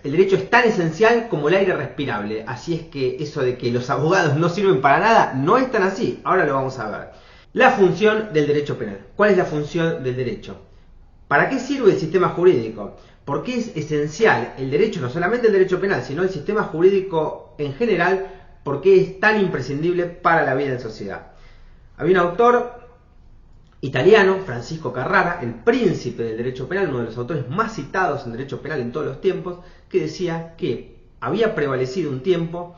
el derecho es tan esencial como el aire respirable. Así es que eso de que los abogados no sirven para nada no es tan así. Ahora lo vamos a ver. La función del derecho penal. ¿Cuál es la función del derecho? ¿Para qué sirve el sistema jurídico? ¿Por qué es esencial el derecho, no solamente el derecho penal, sino el sistema jurídico en general? ¿Por qué es tan imprescindible para la vida en sociedad? Había un autor italiano, Francisco Carrara, el príncipe del derecho penal, uno de los autores más citados en derecho penal en todos los tiempos, que decía que había prevalecido un tiempo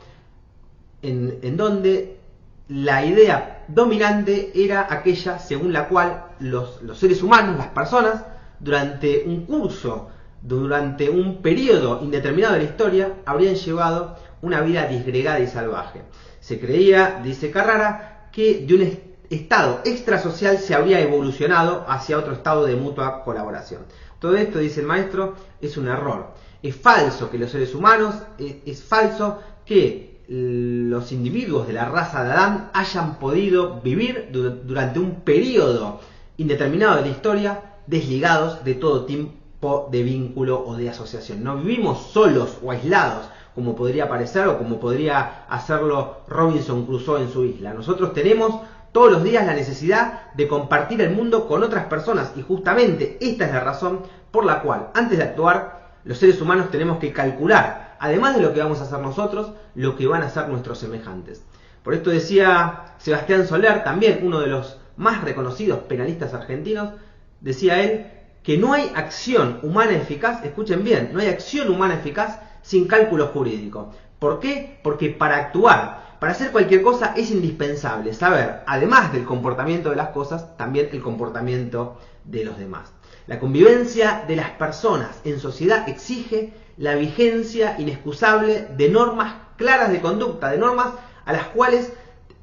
en donde la idea dominante era aquella según la cual los seres humanos, las personas, durante un curso, durante un periodo indeterminado de la historia, habrían llevado una vida disgregada y salvaje. Se creía, dice Carrara, que de un estado extrasocial se habría evolucionado hacia otro estado de mutua colaboración. Todo esto, dice el maestro, es un error. Es falso que los seres humanos, es falso que los individuos de la raza de Adán hayan podido vivir durante un periodo indeterminado de la historia desligados de todo tipo de vínculo o de asociación. No vivimos solos o aislados, como podría parecer o como podría hacerlo Robinson Crusoe en su isla. Nosotros tenemos todos los días la necesidad de compartir el mundo con otras personas y justamente esta es la razón por la cual antes de actuar los seres humanos tenemos que calcular, además de lo que vamos a hacer nosotros, lo que van a hacer nuestros semejantes. Por esto decía Sebastián Soler, también uno de los más reconocidos penalistas argentinos, decía él que no hay acción humana eficaz, escuchen bien, no hay acción humana eficaz sin cálculo jurídico. ¿Por qué? Porque para actuar, para hacer cualquier cosa es indispensable saber, además del comportamiento de las cosas, también el comportamiento de los demás. La convivencia de las personas en sociedad exige la vigencia inexcusable de normas claras de conducta, de normas a las cuales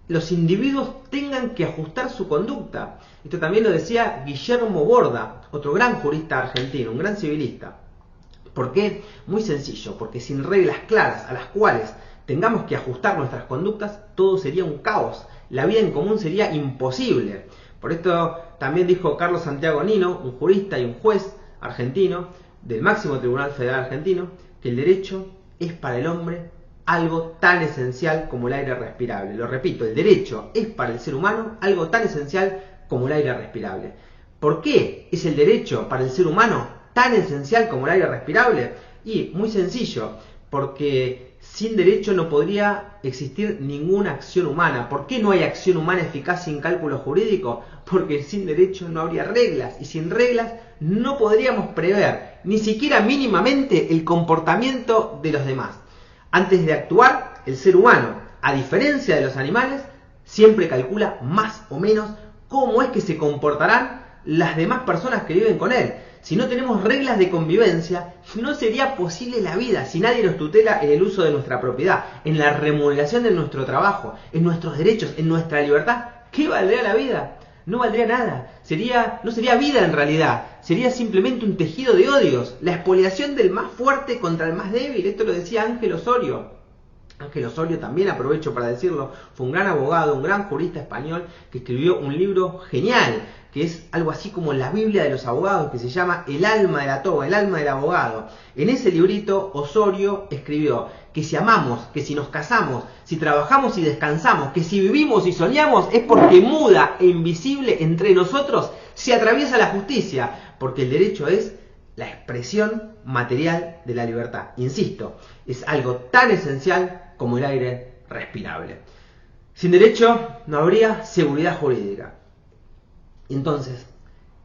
los individuos tengan que ajustar su conducta. Esto también lo decía Guillermo Borda, otro gran jurista argentino, un gran civilista. ¿Por qué? Muy sencillo, porque sin reglas claras a las cuales tengamos que ajustar nuestras conductas, todo sería un caos. La vida en común sería imposible. Por esto también dijo Carlos Santiago Nino, un jurista y un juez argentino del máximo Tribunal Federal argentino, que el derecho es para el hombre algo tan esencial como el aire respirable. Lo repito, el derecho es para el ser humano algo tan esencial como el aire respirable. ¿Por qué es el derecho para el ser humano tan esencial como el aire respirable? Y muy sencillo, porque sin derecho no podría existir ninguna acción humana. ¿Por qué no hay acción humana eficaz sin cálculo jurídico? Porque sin derecho no habría reglas, y sin reglas no podríamos prever ni siquiera mínimamente el comportamiento de los demás. Antes de actuar, el ser humano, a diferencia de los animales, siempre calcula más o menos cómo es que se comportarán las demás personas que viven con él. Si no tenemos reglas de convivencia, no sería posible la vida si nadie nos tutela en el uso de nuestra propiedad, en la remuneración de nuestro trabajo, en nuestros derechos, en nuestra libertad. ¿Qué valdría la vida? No valdría nada. No sería vida en realidad. Sería simplemente un tejido de odios. La expoliación del más fuerte contra el más débil. Esto lo decía Ángel Osorio. Ángel Osorio, también aprovecho para decirlo, fue un gran abogado, un gran jurista español que escribió un libro genial, que es algo así como la Biblia de los abogados, que se llama El alma de la toga, el alma del abogado. En ese librito Osorio escribió que si amamos, que si nos casamos, si trabajamos y descansamos, que si vivimos y soñamos, es porque muda e invisible entre nosotros se atraviesa la justicia, porque el derecho es la expresión material de la libertad. Insisto, es algo tan esencial como el aire respirable. Sin derecho no habría seguridad jurídica. Entonces,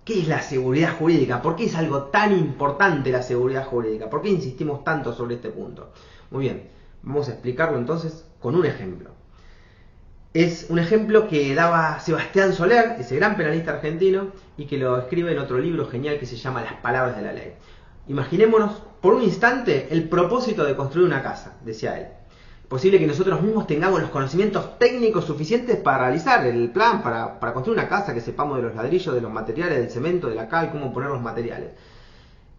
¿qué es la seguridad jurídica? ¿Por qué es algo tan importante la seguridad jurídica? ¿Por qué insistimos tanto sobre este punto? Muy bien, vamos a explicarlo entonces con un ejemplo. Es un ejemplo que daba Sebastián Soler, ese gran penalista argentino, y que lo escribe en otro libro genial que se llama Las palabras de la ley. Imaginémonos por un instante el propósito de construir una casa, decía él. Es posible que nosotros mismos tengamos los conocimientos técnicos suficientes para realizar el plan, para construir una casa, que sepamos de los ladrillos, de los materiales, del cemento, de la cal, cómo poner los materiales.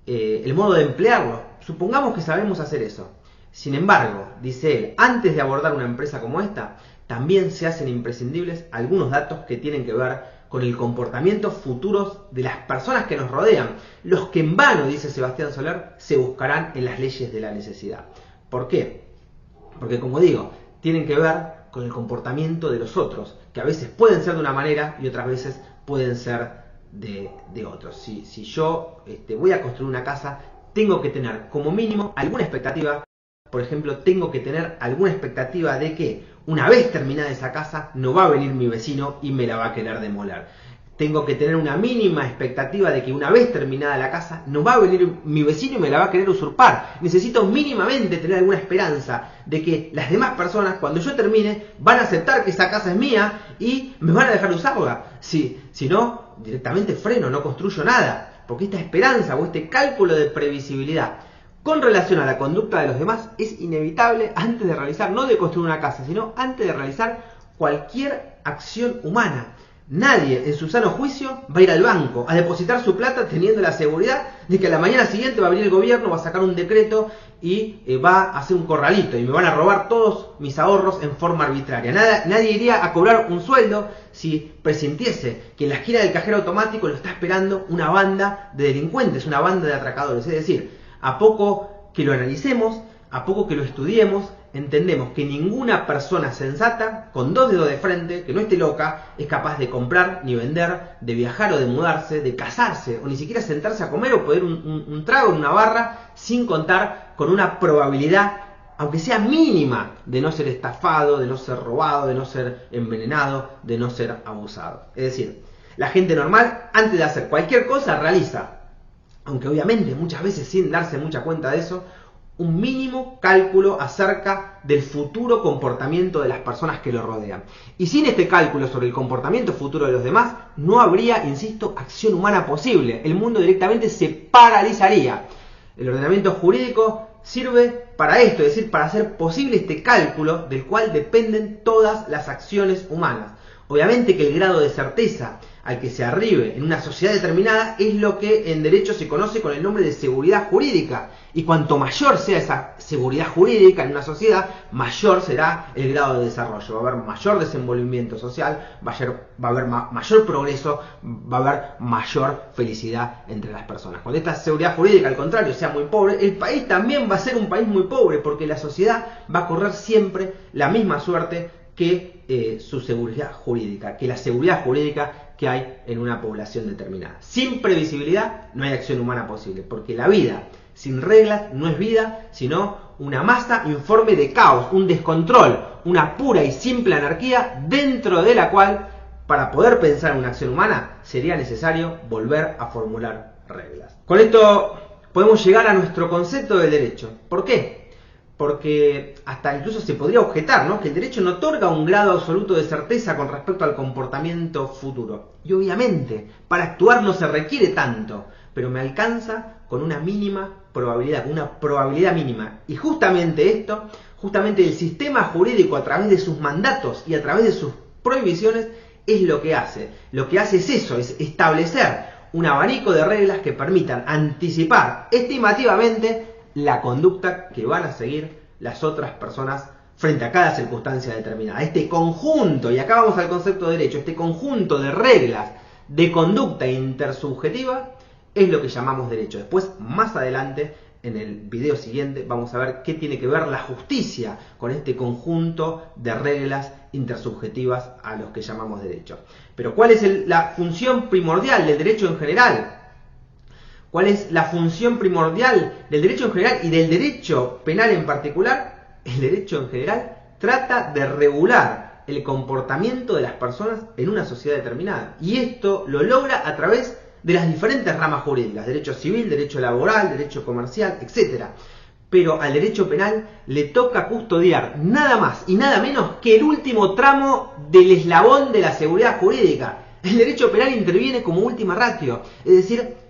El modo de emplearlo. Supongamos que sabemos hacer eso. Sin embargo, dice él, antes de abordar una empresa como esta, también se hacen imprescindibles algunos datos que tienen que ver con el comportamiento futuro de las personas que nos rodean, los que en vano, dice Sebastián Soler, se buscarán en las leyes de la necesidad. ¿Por qué? Porque, como digo, tienen que ver con el comportamiento de los otros, que a veces pueden ser de una manera y otras veces pueden ser de otros. Si yo voy a construir una casa, tengo que tener como mínimo alguna expectativa. Por ejemplo, tengo que tener alguna expectativa de que una vez terminada esa casa no va a venir mi vecino y me la va a querer demoler. Tengo que tener una mínima expectativa de que una vez terminada la casa no va a venir mi vecino y me la va a querer usurpar. Necesito mínimamente tener alguna esperanza de que las demás personas, cuando yo termine, van a aceptar que esa casa es mía y me van a dejar usarla. Si no, directamente freno, no construyo nada. Porque esta esperanza o este cálculo de previsibilidad con relación a la conducta de los demás es inevitable antes de realizar, no de construir una casa, sino antes de realizar cualquier acción humana. Nadie en su sano juicio va a ir al banco a depositar su plata teniendo la seguridad de que a la mañana siguiente va a venir el gobierno, va a sacar un decreto y va a hacer un corralito y me van a robar todos mis ahorros en forma arbitraria. Nadie iría a cobrar un sueldo si presintiese que en la esquina del cajero automático lo está esperando una banda de delincuentes, una banda de atracadores. Es decir, a poco que lo analicemos, a poco que lo estudiemos, entendemos que ninguna persona sensata, con dos dedos de frente, que no esté loca, es capaz de comprar ni vender, de viajar o de mudarse, de casarse, o ni siquiera sentarse a comer o poner un trago en una barra, sin contar con una probabilidad, aunque sea mínima, de no ser estafado, de no ser robado, de no ser envenenado, de no ser abusado. Es decir, la gente normal, antes de hacer cualquier cosa, realiza, aunque obviamente muchas veces sin darse mucha cuenta de eso, un mínimo cálculo acerca del futuro comportamiento de las personas que lo rodean. Y sin este cálculo sobre el comportamiento futuro de los demás, no habría, insisto, acción humana posible. El mundo directamente se paralizaría. El ordenamiento jurídico sirve para esto, es decir, para hacer posible este cálculo del cual dependen todas las acciones humanas. Obviamente que el grado de certeza al que se arribe en una sociedad determinada es lo que en derecho se conoce con el nombre de seguridad jurídica. Y cuanto mayor sea esa seguridad jurídica en una sociedad, mayor será el grado de desarrollo. Va a haber mayor desenvolvimiento social, va a haber mayor progreso, va a haber mayor felicidad entre las personas. Cuando esta seguridad jurídica, al contrario, sea muy pobre, el país también va a ser un país muy pobre, porque la sociedad va a correr siempre la misma suerte que su seguridad jurídica, que la seguridad jurídica que hay en una población determinada. Sin previsibilidad no hay acción humana posible, porque la vida sin reglas no es vida, sino una masa informe de caos, un descontrol, una pura y simple anarquía dentro de la cual, para poder pensar en una acción humana, sería necesario volver a formular reglas. Con esto podemos llegar a nuestro concepto del derecho. ¿Por qué? Porque hasta incluso se podría objetar, ¿no?, que el derecho no otorga un grado absoluto de certeza con respecto al comportamiento futuro. Y obviamente, para actuar no se requiere tanto, pero me alcanza con una mínima probabilidad, una probabilidad mínima. Y justamente el sistema jurídico, a través de sus mandatos y a través de sus prohibiciones, es lo que hace. Lo que hace es eso, es establecer un abanico de reglas que permitan anticipar estimativamente la conducta que van a seguir las otras personas frente a cada circunstancia determinada. Este conjunto, y acá vamos al concepto de derecho, este conjunto de reglas de conducta intersubjetiva es lo que llamamos derecho. Después, más adelante, en el video siguiente, vamos a ver qué tiene que ver la justicia con este conjunto de reglas intersubjetivas a los que llamamos derecho. Pero ¿cuál es la función primordial del derecho en general? ¿Cuál es la función primordial del derecho en general y del derecho penal en particular? El derecho en general trata de regular el comportamiento de las personas en una sociedad determinada. Y esto lo logra a través de las diferentes ramas jurídicas: derecho civil, derecho laboral, derecho comercial, etc. Pero al derecho penal le toca custodiar nada más y nada menos que el último tramo del eslabón de la seguridad jurídica. El derecho penal interviene como última ratio, es decir,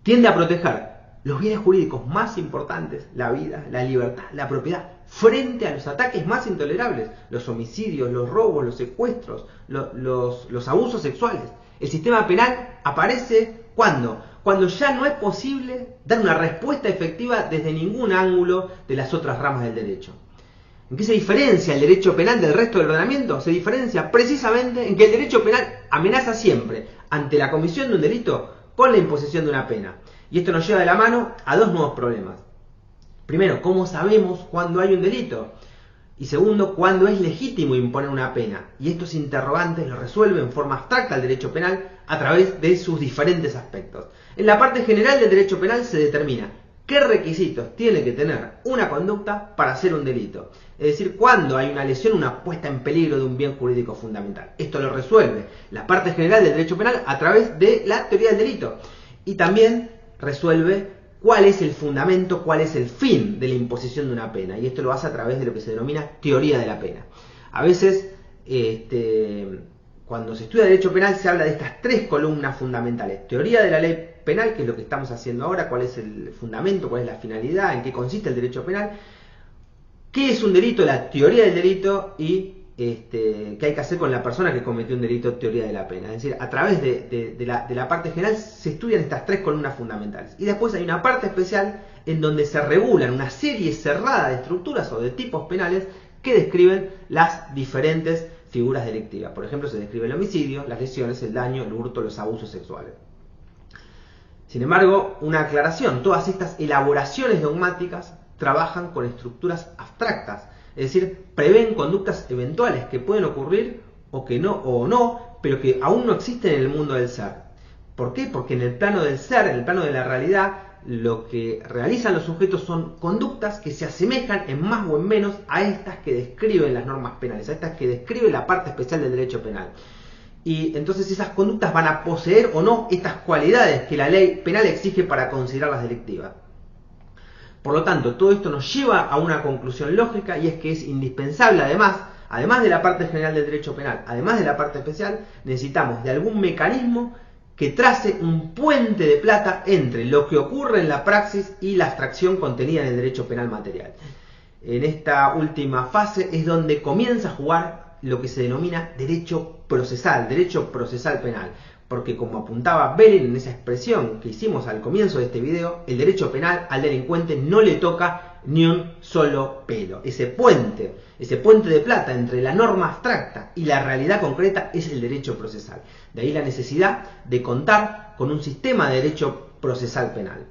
tiende a proteger los bienes jurídicos más importantes, la vida, la libertad, la propiedad, frente a los ataques más intolerables, los homicidios, los robos, los secuestros, los abusos sexuales. El sistema penal aparece cuando ya no es posible dar una respuesta efectiva desde ningún ángulo de las otras ramas del derecho. ¿En qué se diferencia el derecho penal del resto del ordenamiento? Se diferencia precisamente en que el derecho penal amenaza siempre ante la comisión de un delito con la imposición de una pena. Y esto nos lleva de la mano a dos nuevos problemas. Primero, ¿cómo sabemos cuándo hay un delito? Y segundo, ¿cuándo es legítimo imponer una pena? Y estos interrogantes los resuelve en forma abstracta el derecho penal a través de sus diferentes aspectos. En la parte general del derecho penal se determina qué requisitos tiene que tener una conducta para hacer un delito. Es decir, cuándo hay una lesión, una puesta en peligro de un bien jurídico fundamental. Esto lo resuelve la parte general del derecho penal a través de la teoría del delito. Y también resuelve cuál es el fundamento, cuál es el fin de la imposición de una pena. Y esto lo hace a través de lo que se denomina teoría de la pena. A veces, cuando se estudia derecho penal, se habla de estas tres columnas fundamentales. Teoría de la ley penal, que es lo que estamos haciendo ahora, cuál es el fundamento, cuál es la finalidad, en qué consiste el derecho penal, qué es un delito, la teoría del delito y qué hay que hacer con la persona que cometió un delito, teoría de la pena. Es decir, a través de la parte general se estudian estas tres columnas fundamentales. Y después hay una parte especial en donde se regulan una serie cerrada de estructuras o de tipos penales que describen las diferentes figuras delictivas. Por ejemplo, se describe el homicidio, las lesiones, el daño, el hurto, los abusos sexuales. Sin embargo, una aclaración, todas estas elaboraciones dogmáticas trabajan con estructuras abstractas. Es decir, prevén conductas eventuales que pueden ocurrir o no, pero que aún no existen en el mundo del ser. ¿Por qué? Porque en el plano del ser, en el plano de la realidad, lo que realizan los sujetos son conductas que se asemejan en más o en menos a estas que describen las normas penales, a estas que describe la parte especial del derecho penal. Y entonces esas conductas van a poseer o no estas cualidades que la ley penal exige para considerarlas delictivas. Por lo tanto, todo esto nos lleva a una conclusión lógica, y es que es indispensable, además de la parte general del derecho penal, además de la parte especial, necesitamos de algún mecanismo que trace un puente de plata entre lo que ocurre en la praxis y la abstracción contenida en el derecho penal material. En esta última fase es donde comienza a jugar lo que se denomina derecho procesal penal. Porque como apuntaba Belin en esa expresión que hicimos al comienzo de este video, el derecho penal al delincuente no le toca ni un solo pelo. Ese puente de plata entre la norma abstracta y la realidad concreta es el derecho procesal. De ahí la necesidad de contar con un sistema de derecho procesal penal.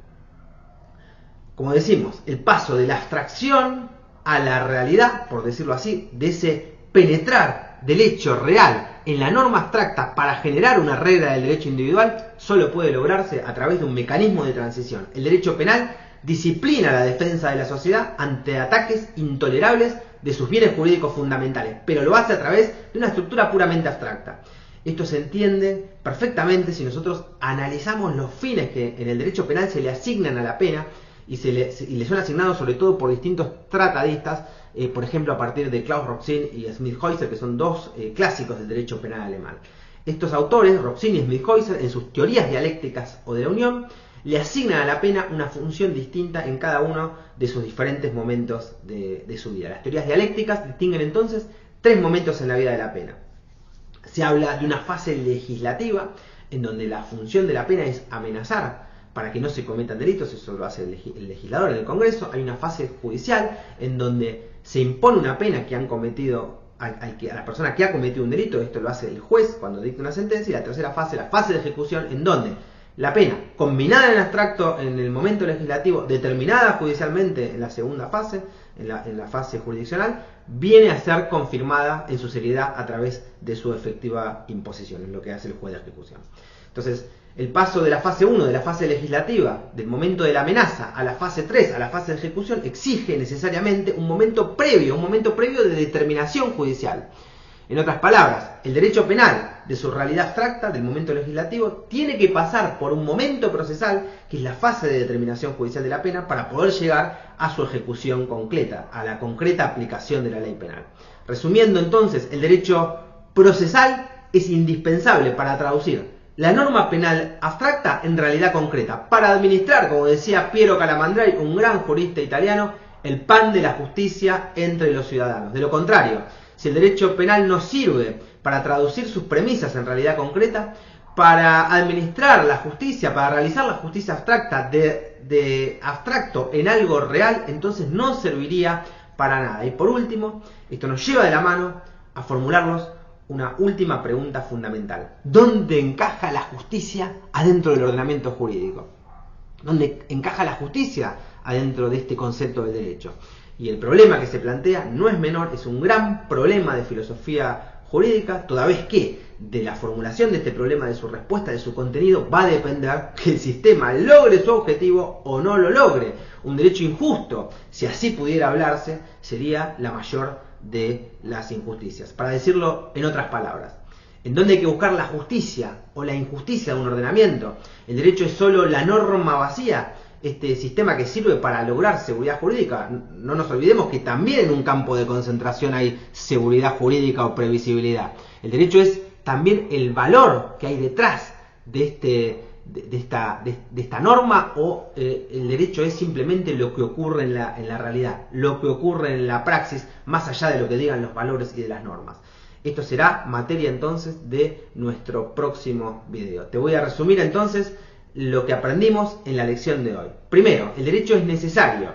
Como decimos, el paso de la abstracción a la realidad, por decirlo así, de ese penetrar del hecho real en la norma abstracta para generar una regla del derecho individual, solo puede lograrse a través de un mecanismo de transición. El derecho penal disciplina la defensa de la sociedad ante ataques intolerables de sus bienes jurídicos fundamentales, pero lo hace a través de una estructura puramente abstracta. Esto se entiende perfectamente si nosotros analizamos los fines que en el derecho penal se le asignan a la pena y le son asignados sobre todo por distintos tratadistas, por ejemplo a partir de Klaus Roxin y Schmidhäuser, que son dos clásicos del derecho penal alemán. Estos autores, Roxin y Schmidhäuser, en sus teorías dialécticas o de la unión, le asignan a la pena una función distinta en cada uno de sus diferentes momentos de su vida. Las teorías dialécticas distinguen entonces tres momentos en la vida de la pena. Se habla de una fase legislativa, en donde la función de la pena es amenazar para que no se cometan delitos, eso lo hace el legislador en el Congreso. Hay una fase judicial, en donde se impone una pena que han cometido a la persona que ha cometido un delito, esto lo hace el juez cuando dicta una sentencia. Y la tercera fase, la fase de ejecución, en donde la pena, combinada en abstracto en el momento legislativo, determinada judicialmente en la segunda fase, en la fase jurisdiccional, viene a ser confirmada en su seriedad a través de su efectiva imposición, es lo que hace el juez de ejecución. Entonces, el paso de la fase 1, de la fase legislativa, del momento de la amenaza, a la fase 3, a la fase de ejecución, exige necesariamente un momento previo de determinación judicial. En otras palabras, el derecho penal, de su realidad abstracta, del momento legislativo, tiene que pasar por un momento procesal, que es la fase de determinación judicial de la pena, para poder llegar a su ejecución concreta, a la concreta aplicación de la ley penal. Resumiendo entonces, el derecho procesal es indispensable para traducir la norma penal abstracta en realidad concreta, para administrar, como decía Piero Calamandrei, un gran jurista italiano, el pan de la justicia entre los ciudadanos. De lo contrario, si el derecho penal no sirve para traducir sus premisas en realidad concreta, para administrar la justicia, para realizar la justicia abstracta de abstracto en algo real, entonces no serviría para nada. Y por último, esto nos lleva de la mano a formularnos una última pregunta fundamental. ¿Dónde encaja la justicia adentro del ordenamiento jurídico? ¿Dónde encaja la justicia adentro de este concepto del derecho? Y el problema que se plantea no es menor, es un gran problema de filosofía jurídica, toda vez que de la formulación de este problema, de su respuesta, de su contenido, va a depender que el sistema logre su objetivo o no lo logre. Un derecho injusto, si así pudiera hablarse, sería la mayor de las injusticias. Para decirlo en otras palabras, ¿en dónde hay que buscar la justicia o la injusticia de un ordenamiento? ¿El derecho es solo la norma vacía? Este sistema que sirve para lograr seguridad jurídica. No nos olvidemos que también en un campo de concentración hay seguridad jurídica o previsibilidad. El derecho es también el valor que hay detrás de esta norma, o el derecho es simplemente lo que ocurre en la realidad, lo que ocurre en la praxis, más allá de lo que digan los valores y de las normas. Esto será materia entonces de nuestro próximo video. Te voy a resumir entonces lo que aprendimos en la lección de hoy. Primero, el derecho es necesario.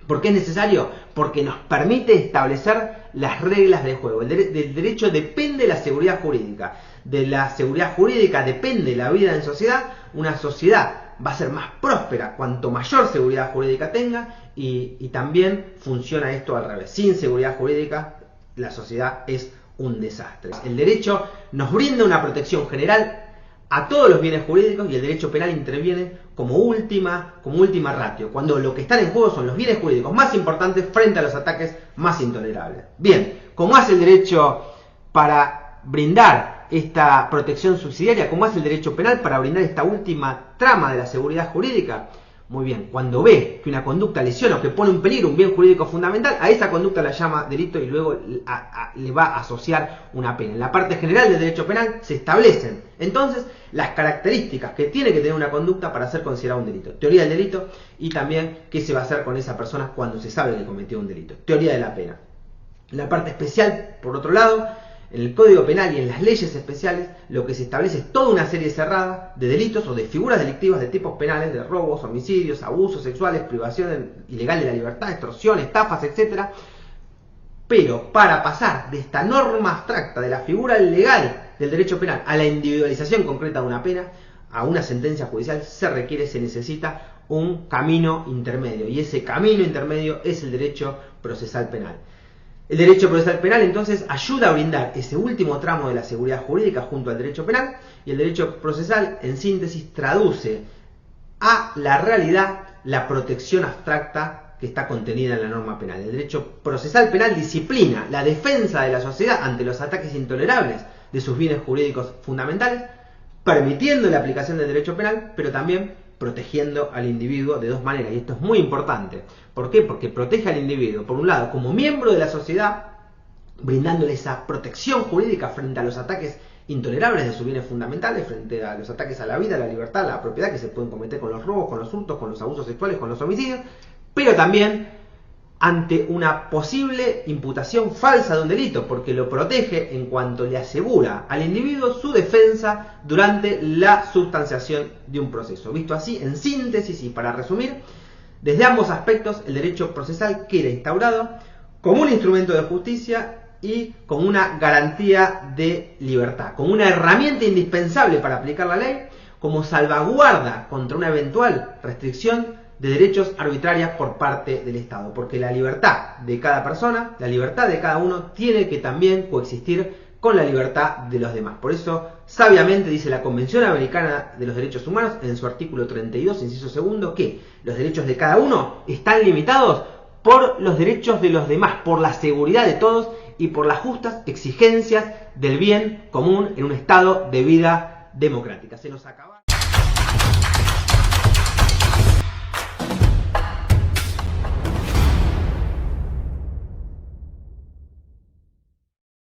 ¿Por qué es necesario? Porque nos permite establecer las reglas del juego. Del derecho depende la seguridad jurídica. De la seguridad jurídica depende la vida en sociedad. Una sociedad va a ser más próspera cuanto mayor seguridad jurídica tenga, y también funciona esto al revés. Sin seguridad jurídica, la sociedad es un desastre. El derecho nos brinda una protección general a todos los bienes jurídicos, y el derecho penal interviene como última ratio, cuando lo que están en juego son los bienes jurídicos más importantes frente a los ataques más intolerables. Bien, ¿cómo hace el derecho para brindar esta protección subsidiaria? ¿Cómo hace el derecho penal para brindar esta última trama de la seguridad jurídica? Muy bien, cuando ve que una conducta lesiona o que pone en peligro un bien jurídico fundamental, a esa conducta la llama delito y luego le va a asociar una pena. En la parte general del derecho penal se establecen entonces las características que tiene que tener una conducta para ser considerada un delito. Teoría del delito, y también qué se va a hacer con esa persona cuando se sabe que cometió un delito. Teoría de la pena. En la parte especial, por otro lado, en el Código Penal y en las leyes especiales, lo que se establece es toda una serie cerrada de delitos o de figuras delictivas de tipos penales, de robos, homicidios, abusos sexuales, privación ilegal de la libertad, extorsión, estafas, etc. Pero para pasar de esta norma abstracta, de la figura legal del derecho penal, a la individualización concreta de una pena, a una sentencia judicial, se necesita un camino intermedio, y ese camino intermedio es el derecho procesal penal. El derecho procesal penal entonces ayuda a brindar ese último tramo de la seguridad jurídica junto al derecho penal, y el derecho procesal, en síntesis, traduce a la realidad la protección abstracta que está contenida en la norma penal. El derecho procesal penal disciplina la defensa de la sociedad ante los ataques intolerables de sus bienes jurídicos fundamentales, permitiendo la aplicación del derecho penal, pero también protegiendo al individuo de dos maneras. Y esto es muy importante. ¿Por qué? Porque protege al individuo, por un lado, como miembro de la sociedad, brindándole esa protección jurídica frente a los ataques intolerables de sus bienes fundamentales, frente a los ataques a la vida, a la libertad, a la propiedad que se pueden cometer con los robos, con los hurtos, con los abusos sexuales, con los homicidios, pero también ante una posible imputación falsa de un delito, porque lo protege en cuanto le asegura al individuo su defensa durante la sustanciación de un proceso. Visto así, en síntesis y para resumir, desde ambos aspectos el derecho procesal queda instaurado como un instrumento de justicia y como una garantía de libertad, como una herramienta indispensable para aplicar la ley, como salvaguarda contra una eventual restricción de derechos arbitrarias por parte del Estado, porque la libertad de cada persona, la libertad de cada uno, tiene que también coexistir con la libertad de los demás. Por eso, sabiamente dice la Convención Americana de los Derechos Humanos en su artículo 32, inciso segundo, que los derechos de cada uno están limitados por los derechos de los demás, por la seguridad de todos y por las justas exigencias del bien común en un estado de vida democrática. Se nos acaba.